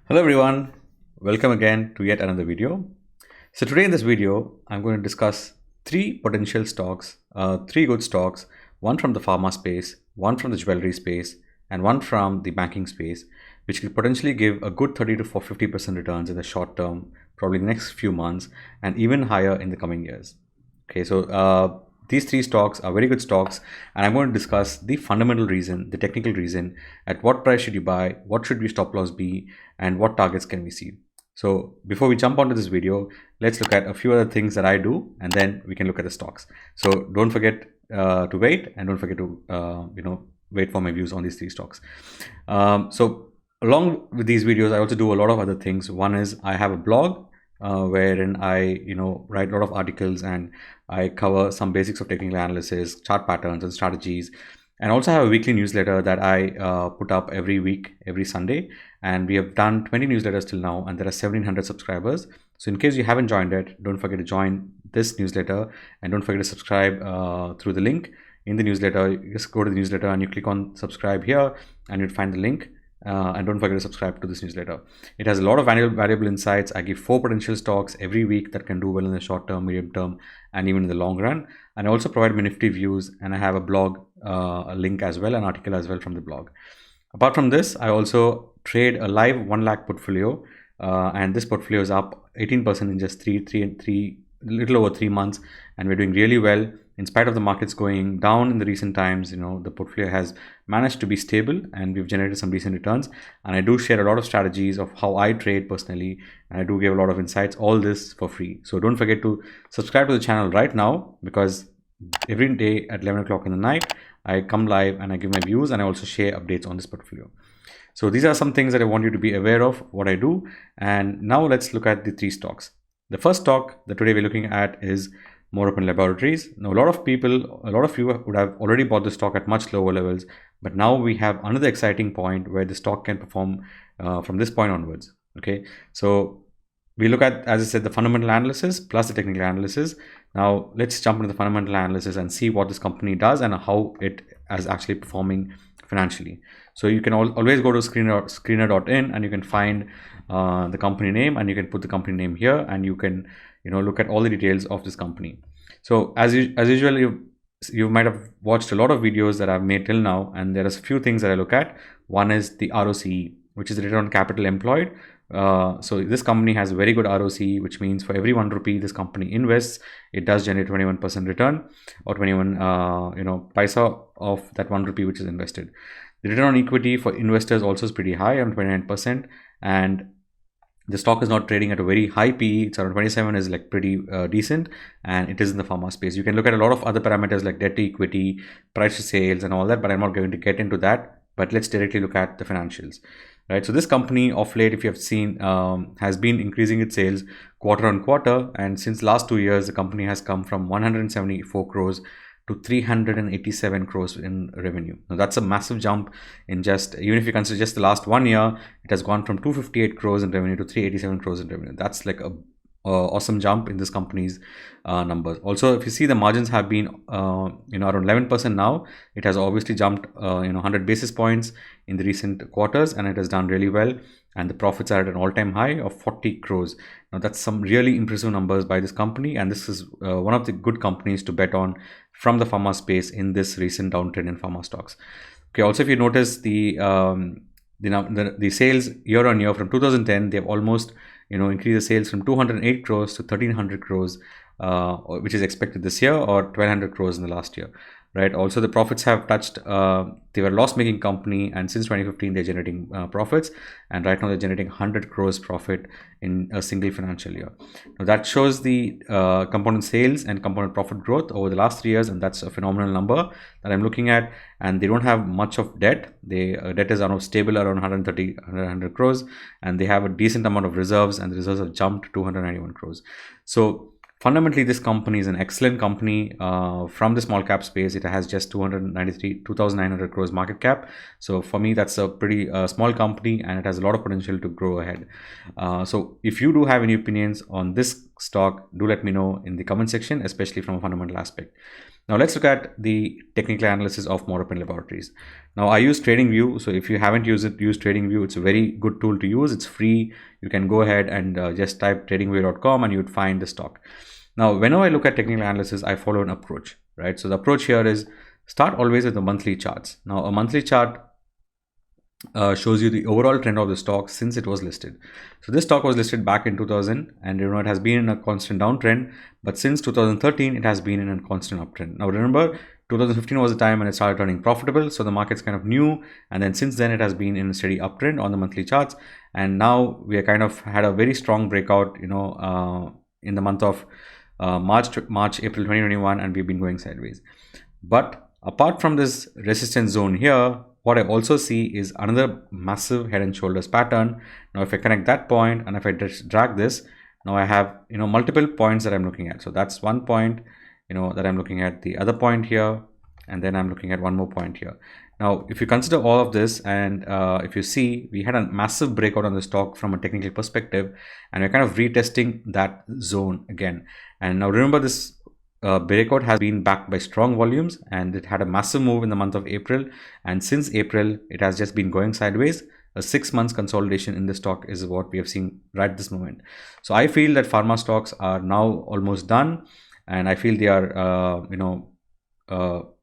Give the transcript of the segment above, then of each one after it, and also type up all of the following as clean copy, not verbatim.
Hello everyone, welcome again to yet another video. So today in this video, I'm going to discuss three potential stocks, three good stocks, one from the pharma space, one from the jewelry space, and one from the banking space, which could potentially give a good 30 to 50% returns in the short term, probably the next few months, and even higher in the coming years. Okay, so these three stocks are very good stocks, and I'm going to discuss the fundamental reason, the technical reason, at what price should you buy, what should your stop loss be, and what targets can we see. So before we jump onto this video, let's look at a few other things that I do, and then we can look at the stocks. So don't forget to wait, and don't forget to wait for my views on these three stocks. So along with these videos, I also do a lot of other things. One is I have a blog wherein I write a lot of articles, and I cover some basics of technical analysis, chart patterns and strategies, and also have a weekly newsletter that I put up every week, every Sunday. And we have done 20 newsletters till now, and there are 1700 subscribers. So in case you haven't joined it, don't forget to join this newsletter, and don't forget to subscribe through the link in the newsletter. You just go to the newsletter and you click on subscribe here, and you'll find the link. And don't forget to subscribe to this newsletter. It has a lot of valuable insights. I give 4 potential stocks every week that can do well in the short term, medium term, and even in the long run. And I also provide my Nifty views, and I have a blog, a link as well, an article as well from the blog. Apart from this, I also trade a live 1 lakh portfolio, and this portfolio is up 18% in just little over 3 months, and we're doing really well. In spite of the markets going down in the recent times, the portfolio has managed to be stable, and we've generated some decent returns. And I do share a lot of strategies of how I trade personally, and I do give a lot of insights, all this for free. So don't forget to subscribe to the channel right now, because every day at 11 o'clock in the night, I come live and I give my views, and I also share updates on this portfolio. So these are some things that I want you to be aware of what I do. And now let's look at the 3 stocks. The first stock that today we're looking at is Morepen Laboratories. Now, a lot of you would have already bought the stock at much lower levels, but now we have another exciting point where the stock can perform from this point onwards. Okay, so we look at, as I said, the fundamental analysis plus the technical analysis. Now let's jump into the fundamental analysis and see what this company does and how it is actually performing financially. So you can always go to screener.in, and you can find the company name, and you can put the company name here, and you can look at all the details of this company. So as usual, you might have watched a lot of videos that I've made till now, and there are a few things that I look at. One is the ROCE, which is the return on capital employed. So this company has a very good ROCE, which means for every 1 rupee this company invests, it does generate 21% return, or 21 paisa of that 1 rupee which is invested. The return on equity for investors also is pretty high, around 29%, and the stock is not trading at a very high PE. It's around 27, is like pretty decent, and it is in the pharma space. You can look at a lot of other parameters like debt to equity, price to sales, and all that, but I'm not going to get into that. But let's directly look at the financials. Right, so this company of late, if you have seen, has been increasing its sales quarter on quarter, and since last 2 years, the company has come from 174 crores to 387 crores in revenue. Now that's a massive jump in even if you consider just the last 1 year, it has gone from 258 crores in revenue to 387 crores in revenue. That's like a awesome jump in this company's numbers. Also, if you see, the margins have been around 11% now. It has obviously jumped 100 basis points in the recent quarters, and it has done really well, and the profits are at an all-time high of 40 crores. Now that's some really impressive numbers by this company, and this is one of the good companies to bet on from the pharma space in this recent downtrend in pharma stocks. Okay, also if you notice the sales year on year from 2010, they have almost increase the sales from 208 crores to 1300 crores, which is expected this year, or 1200 crores in the last year, right? Also, the profits have touched, they were a loss-making company, and since 2015, they're generating profits, and right now they're generating 100 crores profit in a single financial year. Now, that shows the component sales and component profit growth over the last 3 years, and that's a phenomenal number that I'm looking at. And they don't have much of debt. Debt is around stable around 100 crores, and they have a decent amount of reserves, and the reserves have jumped to 291 crores. So fundamentally, this company is an excellent company from the small cap space. It has just 2,900 crores market cap. So for me, that's a pretty small company, and it has a lot of potential to grow ahead. So if you do have any opinions on this stock, do let me know in the comment section, especially from a fundamental aspect. Now let's look at the technical analysis of Morepen Laboratories. Now I use TradingView, so if you haven't used it, use TradingView. It's a very good tool to use. It's free. You can go ahead and just type tradingview.com and you would find the stock. Now whenever I look at technical analysis, I follow an approach, right? So the approach here is start always with the monthly charts. Now a monthly chart shows you the overall trend of the stock since it was listed. So this stock was listed back in 2000 and it has been in a constant downtrend, but since 2013 it has been in a constant uptrend. Now remember, 2015 was the time when it started turning profitable, so the market's kind of new, and then since then it has been in a steady uptrend on the monthly charts, and now we are kind of had a very strong breakout, in the month of March, April 2021, and we've been going sideways. But apart from this resistance zone here, what I also see is another massive head and shoulders pattern. Now if I connect that point and if I just drag this, now I have multiple points that I'm looking at. So that's one point that I'm looking at, the other point here, and then I'm looking at one more point here. Now if you consider all of this, and if you see, we had a massive breakout on the stock from a technical perspective, and we're kind of retesting that zone again. And now remember, this breakout has been backed by strong volumes, and it had a massive move in the month of April, and since April it has just been going sideways. A 6 months consolidation in the stock is what we have seen right this moment. So I feel that pharma stocks are now almost done, and I feel they are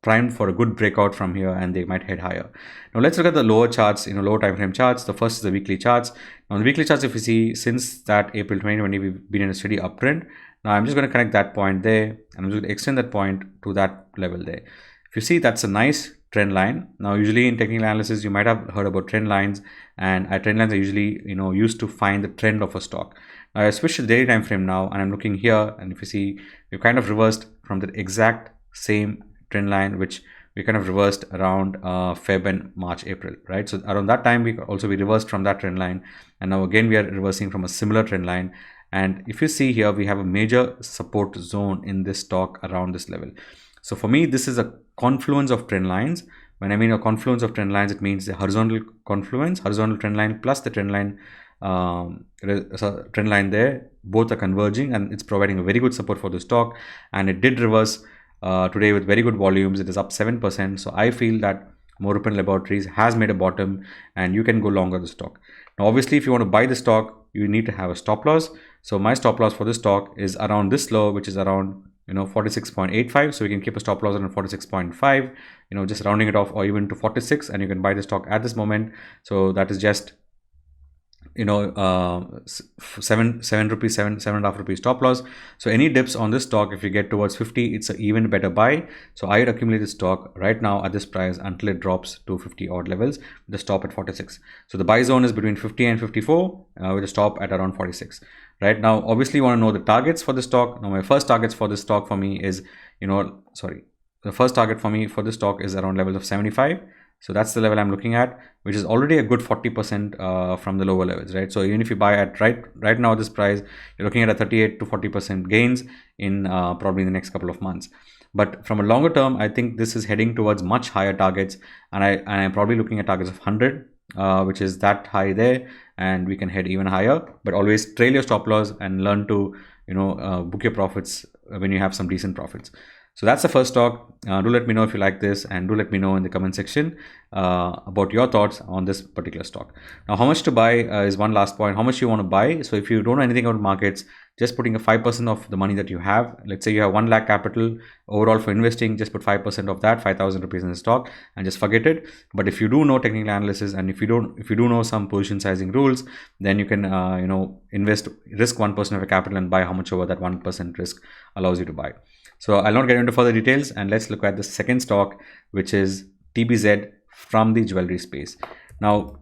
primed for a good breakout from here, and they might head higher. Now let's look at the lower charts, lower time frame charts. The first is the weekly charts. Now on the weekly charts, if you see, since that April 2020 we've been in a steady uptrend. Now I'm just going to connect that point there, and I'm just going to extend that point to that level there. If you see, that's a nice trend line. Now usually in technical analysis you might have heard about trend lines, and trend lines are usually used to find the trend of a stock. Now I switched to the daily time frame now, and I'm looking here, and if you see, we've kind of reversed from the exact same trend line which we kind of reversed around Feb and March, April, right? So around that time we reversed from that trend line, and now again we are reversing from a similar trend line. And if you see here, we have a major support zone in this stock around this level. So for me, this is a confluence of trend lines. When I mean a confluence of trend lines, it means the horizontal confluence, horizontal trend line plus the trend line there, both are converging, and it's providing a very good support for the stock. And it did reverse today with very good volumes. It is up 7%. So I feel that Morepen Laboratories has made a bottom, and you can go longer the stock. Now obviously, if you want to buy the stock, you need to have a stop loss. So my stop loss for this stock is around this low, which is around 46.85. so we can keep a stop loss around 46.5, just rounding it off, or even to 46, and you can buy the stock at this moment. So that is just 7 rupees, 7.5 rupees stop loss. So any dips on this stock, if you get towards 50, it's an even better buy. So I would accumulate the stock right now at this price until it drops to 50 odd levels with a stop at 46. So the buy zone is between 50 and 54 with a stop at around 46. Right now, obviously you want to know the targets for the stock. Now my first targets for this stock for me is, the first target for me for this stock is around levels of 75. So that's the level I'm looking at, which is already a good 40% from the lower levels, right? So even if you buy at right now this price, you're looking at a 38 to 40% gains in probably in the next couple of months. But from a longer term, I think this is heading towards much higher targets, and I'm probably looking at targets of 100, which is that high there, and we can head even higher. But always trail your stop loss and learn to book your profits when you have some decent profits. So that's the first stock. Do let me know if you like this, and do let me know in the comment section about your thoughts on this particular stock. Now, how much to buy is one last point. How much you want to buy? So if you don't know anything about markets, just putting a 5% of the money that you have. Let's say you have 1 lakh capital overall for investing, just put 5% of that, 5,000 rupees in the stock, and just forget it. But if you do know technical analysis, and if you do know some position sizing rules, then you can invest, risk 1% of your capital and buy how much over that 1% risk allows you to buy. So I'll not get into further details, and let's look at the second stock, which is TBZ from the jewelry space. Now,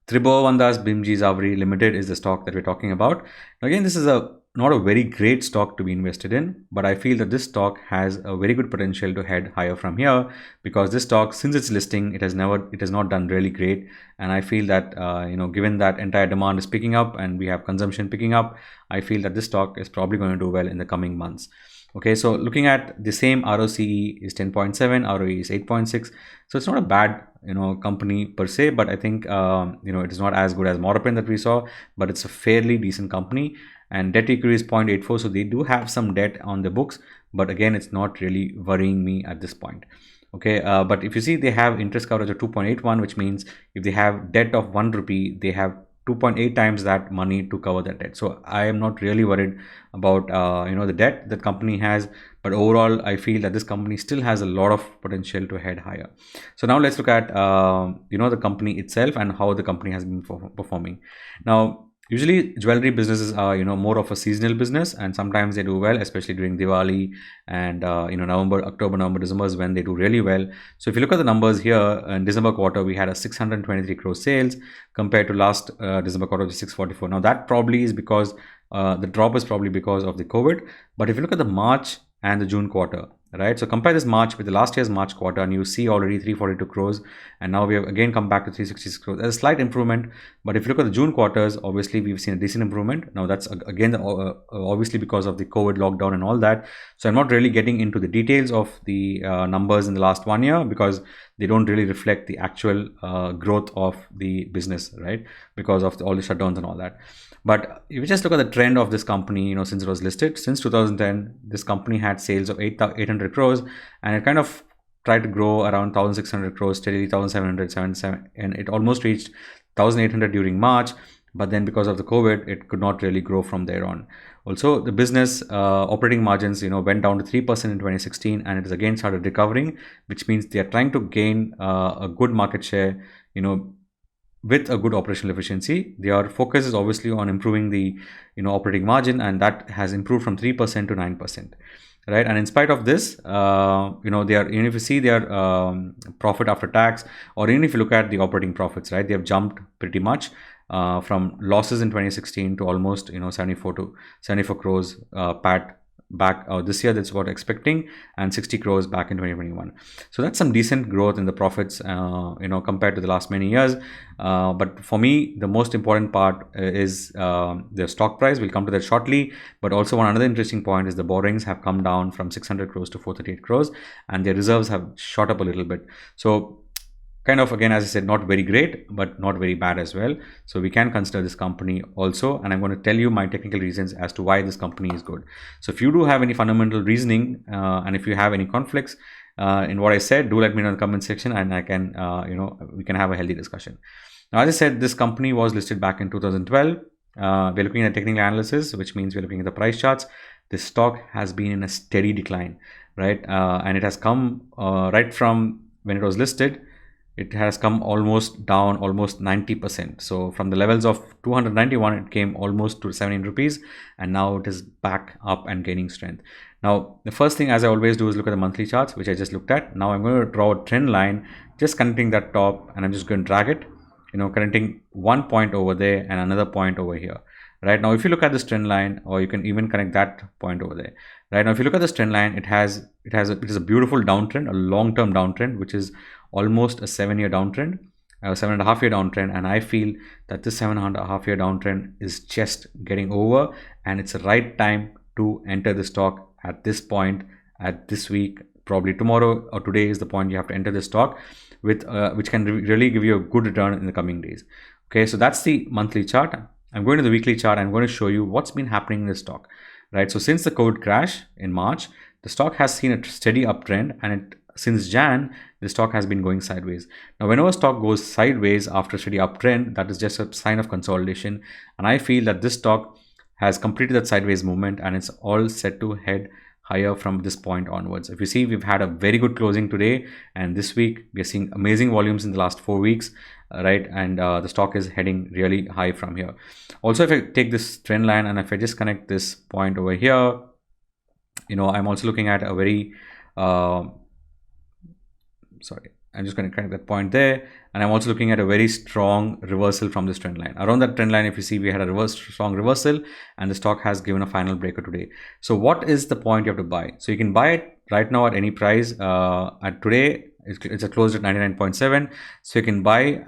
Tribhovandas Bhimji Zaveri Limited is the stock that we're talking about. Now, again, this is not a very great stock to be invested in, but I feel that this stock has a very good potential to head higher from here, because this stock, since its listing, it has not done really great. And I feel that given that entire demand is picking up and we have consumption picking up, I feel that this stock is probably going to do well in the coming months. Okay, so looking at the same, ROCE is 10.7, ROE is 8.6. So it's not a bad, company per se, but I think, it is not as good as Morepen that we saw, but it's a fairly decent company. And debt equity is 0.84. So they do have some debt on the books, but again, it's not really worrying me at this point. Okay, but if you see, they have interest coverage of 2.81, which means if they have debt of 1 rupee, they have 2.8 times that money to cover that debt. So I am not really worried about the debt that company has, but overall I feel that this company still has a lot of potential to head higher. So now let's look at the company itself and how the company has been performing. Now, usually jewelry businesses are more of a seasonal business, and sometimes they do well, especially during Diwali and November, October, November, December is when they do really well. So if you look at the numbers here, in December quarter we had a 623 crore sales compared to last December quarter, which is 644. Now that probably is because the drop is probably because of the COVID. But if you look at the March and the June quarter, right, so compare this March with the last year's March quarter, and you see already 342 crores, and now we have again come back to 366 crores. There's a slight improvement, but if you look at the June quarters, obviously we've seen a decent improvement. Now that's again obviously because of the COVID lockdown and all that. So I'm not really getting into the details of the numbers in the last 1 year, because they don't really reflect the actual growth of the business, right, because of all the shutdowns and all that. But if you just look at the trend of this company, since it was listed, since 2010, this company had sales of 800 crores, and it kind of tried to grow around 1,600 crores, steadily 1,700, 77, and it almost reached 1,800 during March. But then because of the COVID, it could not really grow from there on. Also, the business operating margins, went down to 3% in 2016, and it has again started recovering, which means they are trying to gain a good market share, with a good operational efficiency. Their focus is obviously on improving the operating margin, and that has improved from 3% to 9%, right? And in spite of this, they are, even if you see their profit after tax, or even if you look at the operating profits, right, they have jumped pretty much from losses in 2016 to almost 74 crores PAT back this year. That's what expecting, and 60 crores back in 2021. So that's some decent growth in the profits compared to the last many years. But for me, the most important part is the stock price. We'll come to that shortly. But also another interesting point is the borrowings have come down from 600 crores to 438 crores, and their reserves have shot up a little bit. So kind of, again, as I said, not very great, but not very bad as well. So we can consider this company also, and I'm going to tell you my technical reasons as to why this company is good. So if you do have any fundamental reasoning, and if you have any conflicts in what I said, do let me know in the comment section, and I can, we can have a healthy discussion. Now, as I said, this company was listed back in 2012. We're looking at technical analysis, which means we're looking at the price charts. This stock has been in a steady decline, right? And it has come right from when it was listed. It has come almost down almost 90%. So from the levels of 291, it came almost to 17 rupees, and now it is back up and gaining strength. Now, the first thing, as I always do, is look at the monthly charts, which I just looked at. Now I'm going to draw a trend line, just connecting that top, and I'm just going to drag it, connecting one point over there and another point over here. Right now, if you look at this trend line, or you can even connect that point over there. Right now, if you look at this trend line, it is a beautiful downtrend, a long-term downtrend, which is almost a 7-year downtrend, a 7.5-year downtrend. And I feel that this 7.5-year downtrend is just getting over, and it's the right time to enter the stock at this point, at this week. Probably tomorrow or today is the point you have to enter the stock with, which can really give you a good return in the coming days. Okay, so that's the monthly chart. I'm going to the weekly chart. I'm going to show you what's been happening in the stock, right? So since the COVID crash in March, the stock has seen a steady uptrend, and since Jan, the stock has been going sideways. Now, whenever stock goes sideways after a steady uptrend, that is just a sign of consolidation. And I feel that this stock has completed that sideways movement, and it's all set to head higher from this point onwards. If you see, we've had a very good closing today, and this week we are seeing amazing volumes in the last 4 weeks, right? And the stock is heading really high from here. Also, if I take this trend line and if I just connect this point over here, I'm also looking at a very I'm just going to connect that point there, and I'm also looking at a very strong reversal from this trend line. Around that trend line, if you see, we had a strong reversal, and the stock has given a final breaker today. So what is the point you have to buy? So you can buy it right now at any price. At today, it's closed at 99.7. So you can buy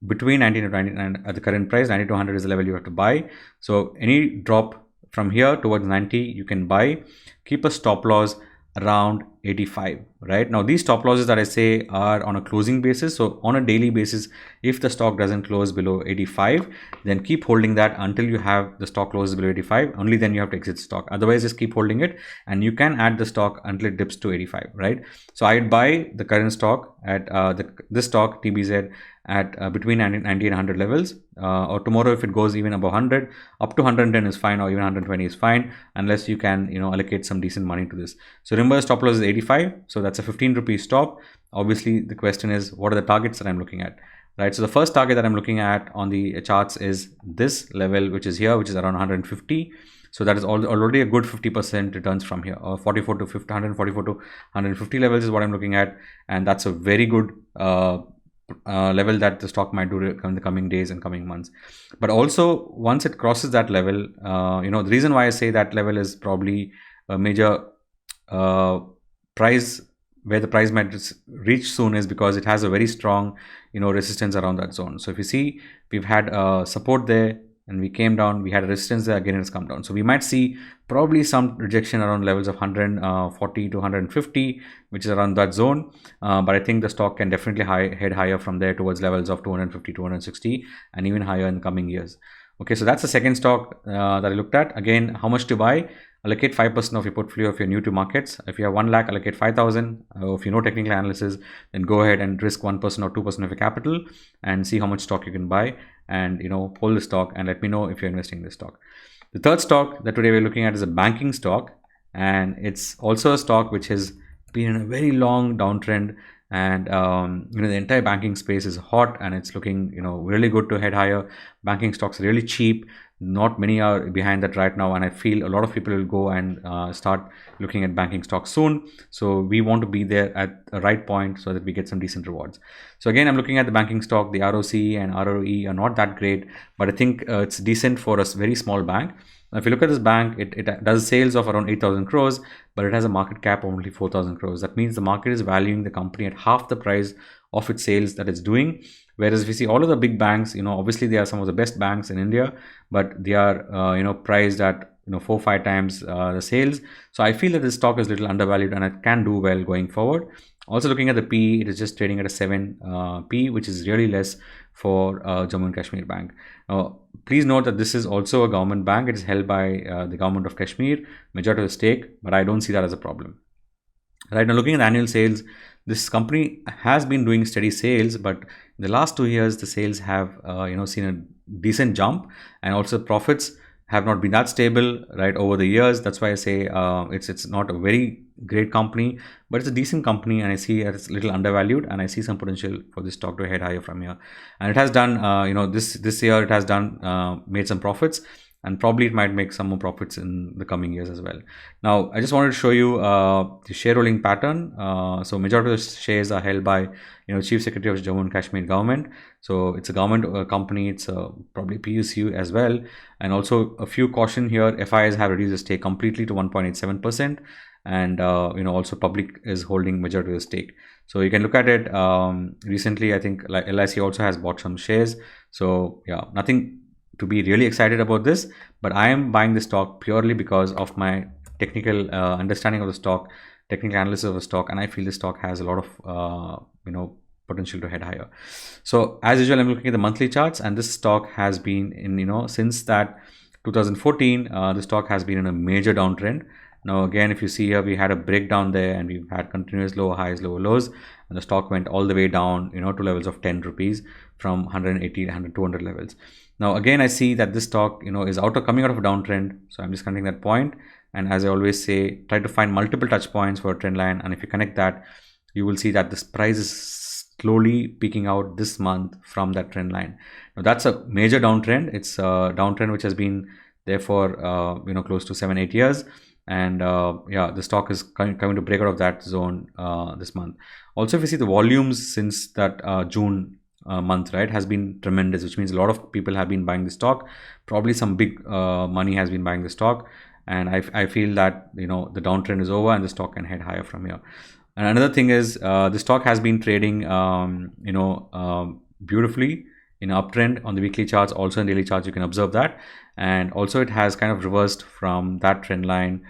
between 90 to 99 at the current price. 90 to 100 is the level you have to buy. So any drop from here towards 90, you can buy. Keep a stop loss around 85. Right now, these stop losses that I say are on a closing basis. So on a daily basis, if the stock doesn't close below 85, then keep holding that until you have the stock closes below 85. Only then you have to exit stock. Otherwise, just keep holding it, and you can add the stock until it dips to 85. Right. So I'd buy the current stock at this stock TBZ at between 90 and 100 levels, or tomorrow if it goes even above 100, up to 110 is fine, or even 120 is fine, unless you can allocate some decent money to this. So remember, the stop loss is 85, so that's a 15 rupee stop. Obviously the question is, what are the targets that I'm looking at? Right, so the first target that I'm looking at on the charts is this level, which is here, which is around 150. So that is already a good 50% returns from here, or 44 to 50, 144 to 150 levels is what I'm looking at, and that's a very good level that the stock might do in the coming days and coming months. But also, once it crosses that level, the reason why I say that level is probably a major price, where the price might reach soon, is because it has a very strong resistance around that zone. So if you see, we've had support there and we came down, we had a resistance there, again it's come down. So we might see probably some rejection around levels of 140 to 150, which is around that zone. But I think the stock can definitely head higher from there towards levels of 250, 260, and even higher in the coming years. Okay, so that's the second stock that I looked at. Again, how much to buy? Allocate 5% of your portfolio if you're new to markets. If you have 1 lakh, allocate 5,000. If you know technical analysis, then go ahead and risk 1% or 2% of your capital and see how much stock you can buy, and hold the stock and let me know if you're investing in this stock. The third stock that today we're looking at is a banking stock, and it's also a stock which has been in a very long downtrend, and the entire banking space is hot and it's looking really good to head higher. Banking stocks are really cheap. Not many are behind that right now, and I feel a lot of people will go and start looking at banking stocks soon. So we want to be there at the right point so that we get some decent rewards. So again, I'm looking at the banking stock. The ROC and ROE are not that great, but I think it's decent for a very small bank. Now, if you look at this bank, it does sales of around 8,000 crores, but it has a market cap of only 4,000 crores. That means the market is valuing the company at half the price of its sales that it's doing. Whereas if you see all of the big banks, obviously they are some of the best banks in India, but they are, priced at 4-5 times the sales. So I feel that this stock is a little undervalued and it can do well going forward. Also looking at the PE, it is just trading at a 7 PE, which is really less for Jammu and Kashmir Bank. Please note that this is also a government bank. It is held by the government of Kashmir, majority of the stake, but I don't see that as a problem. Right now, looking at the annual sales, this company has been doing steady sales, but in the last 2 years, the sales have seen a decent jump, and also profits have not been that stable right over the years. That's why I say it's not a very great company, but it's a decent company, and I see it's a little undervalued, and I see some potential for this stock to head higher from here. And it has done this year it has done made some profits, and probably it might make some more profits in the coming years as well. Now, I just wanted to show you the shareholding pattern. So majority of the shares are held by Chief Secretary of Jammu and Kashmir government. So it's a government company. It's probably PSU as well. And also a few caution here: FIs have reduced the stake completely to 1.87%, and also public is holding majority of the stake. So you can look at it. Recently, I think like LIC also has bought some shares. So yeah, nothing to be really excited about this, but I am buying the stock purely because of my technical understanding of the stock, technical analysis of the stock, and I feel the stock has a lot of potential to head higher. So as usual, I'm looking at the monthly charts, and this stock has been in since that 2014 the stock has been in a major downtrend. Now again, if you see here, we had a breakdown there, and we've had continuous lower highs, lower lows, and the stock went all the way down to levels of 10 rupees from 180 to 200 levels. Now again, I see that this stock is coming out of a downtrend, so I'm just connecting that point. And as I always say, try to find multiple touch points for a trend line, and if you connect that, you will see that this price is slowly peaking out this month from that trend line. Now that's a major downtrend. It's a downtrend which has been there for close to 7-8 years, and yeah, the stock is coming to break out of that zone this month. Also, if you see the volumes since that June month, right, has been tremendous, which means a lot of people have been buying the stock. Probably some big money has been buying the stock, and I feel that the downtrend is over and the stock can head higher from here. And another thing is the stock has been trading beautifully in uptrend on the weekly charts, also in daily charts. You can observe that, and also it has kind of reversed from that trend line,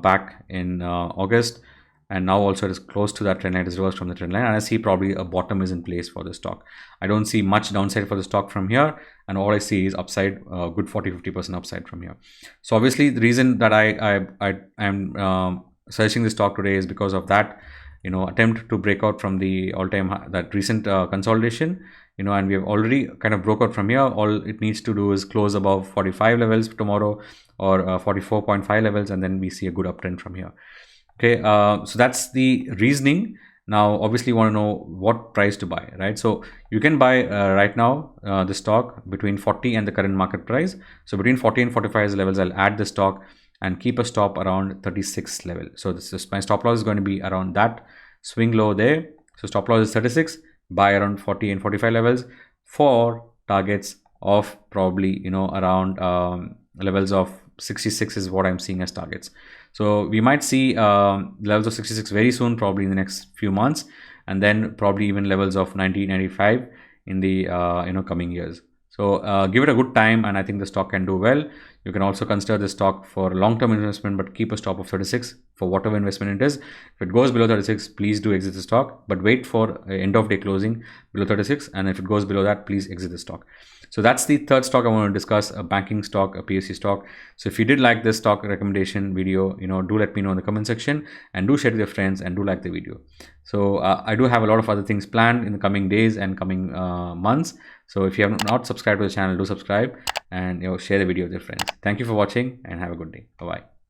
back in August, and now also it is close to that trend line. It is reversed from the trend line, and I see probably a bottom is in place for the stock. I don't see much downside for the stock from here, and all I see is upside, good 40-50% upside from here. So obviously the reason that I am searching this stock today is because of that attempt to break out from the all-time high, that recent consolidation, and we have already kind of broke out from here. All it needs to do is close above 45 levels tomorrow, or 44.5 levels, and then we see a good uptrend from here. Okay, so that's the reasoning. Now obviously you want to know what price to buy, right? So you can buy right now the stock between 40 and the current market price. So between 40 and 45 is the levels. I'll add the stock and keep a stop around 36 level. So this is my stop loss is going to be around that swing low there. So stop loss is 36, buy around 40 and 45 levels for targets of probably around levels of 66 is what I'm seeing as targets. So we might see levels of 66 very soon, probably in the next few months, and then probably even levels of 90, 95 in the coming years. So give it a good time, and I think the stock can do well. You can also consider this stock for long-term investment, but keep a stop of 36 for whatever investment it is. If it goes below 36, please do exit the stock, but wait for end of day closing below 36. And if it goes below that, please exit the stock. So that's the third stock I want to discuss, a banking stock, a PSU stock. So if you did like this stock recommendation video, do let me know in the comment section, and do share with your friends, and do like the video. So I do have a lot of other things planned in the coming days and coming months. So if you have not subscribed to the channel, do subscribe, and share the video with your friends. Thank you for watching, and have a good day. Bye bye.